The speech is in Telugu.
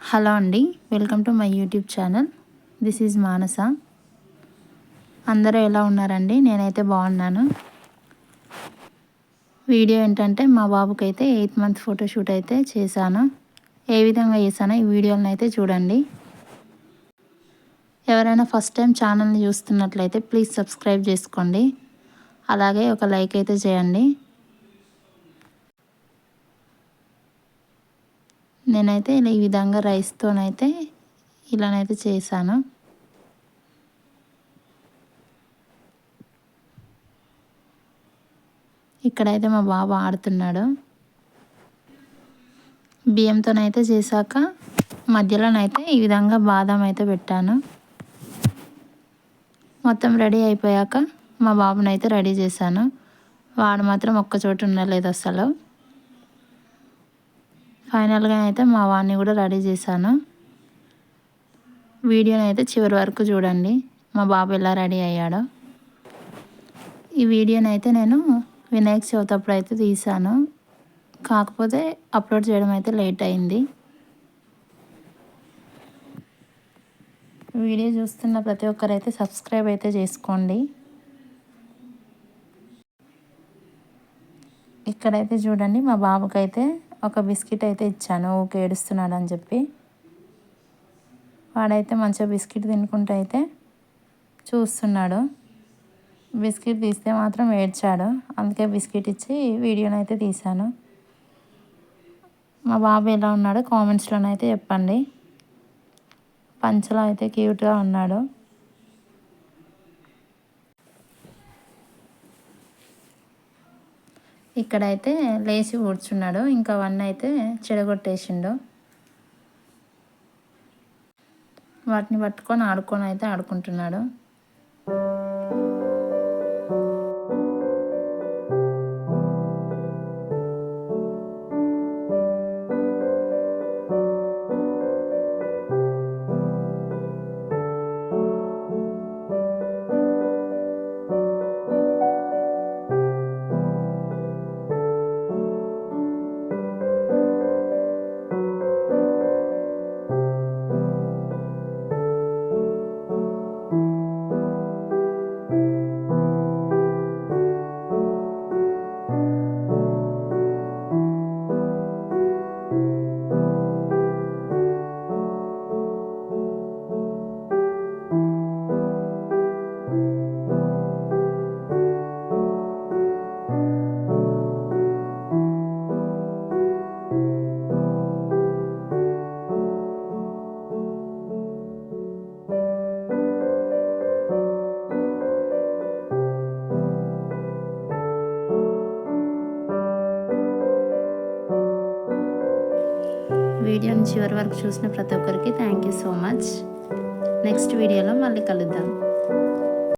హలో అండి, welcome to my YouTube channel. This is Manasa. అందరూ ఎలా ఉన్నారండి? నేనైతే బాగున్నాను. వీడియో ఏంటంటే మా బాబుకి అయితే 8th మంత్ ఫోటోషూట్ అయితే చేశాను. ఏ విధంగా చేశానో ఈ వీడియోలను అయితే చూడండి. ఎవరైనా ఫస్ట్ టైం ఛానల్ని చూస్తున్నట్లయితే ప్లీజ్ సబ్స్క్రైబ్ చేసుకోండి. అలాగే ఒక లైక్ అయితే చేయండి. నేనైతే ఇలా ఈ విధంగా రైస్తోనైతే ఇలానైతే చేశాను. ఇక్కడైతే మా బాబు ఆడుతున్నాడు. బియ్యంతోనైతే చేశాక మధ్యలోనైతే ఈ విధంగా బాదం అయితే పెట్టాను. మొత్తం రెడీ అయిపోయాక మా బాబునైతే రెడీ చేశాను. వాడు మాత్రం ఒక్కచోట ఉండలేదు అసలు. ఫైనల్గా అయితే మా వాడిని కూడా రెడీ చేశాను. వీడియోని అయితే చివరి వరకు చూడండి, మా బాబు ఎలా రెడీ అయ్యాడో. ఈ వీడియోని అయితే నేను వినాయక చవితి అప్పుడు అయితే తీశాను. కాకపోతే అప్లోడ్ చేయడం అయితే లేట్ అయింది. వీడియో చూస్తున్న ప్రతి ఒక్కరైతే సబ్స్క్రైబ్ అయితే చేసుకోండి. ఇక్కడైతే చూడండి, మా బాబుకైతే ఒక బిస్కెట్ అయితే ఇచ్చాను, ఊకే ఏడుస్తున్నాడు అని చెప్పి. వాడైతే మంచిగా బిస్కెట్ తినుకుంటూ అయితే చూస్తున్నాడు. బిస్కెట్ తీస్తే మాత్రం ఏడ్చాడు. అందుకే బిస్కెట్ ఇచ్చి వీడియోని అయితే తీశాను. మా బాబు ఎలా ఉన్నాడో కామెంట్స్లోనైతే చెప్పండి. పంచలో అయితే క్యూట్గా ఉన్నాడు. ఇక్కడైతే లేచి కూర్చున్నాడు. ఇంకా అవన్నీ అయితే చెడగొట్టేసిండు. వాటిని పట్టుకొని ఆడుకుంటున్నాడు. వీడియోని చివరి వరకు చూసిన ప్రతి ఒక్కరికి thank you so much. Next వీడియోలో మళ్ళీ కలుద్దాం.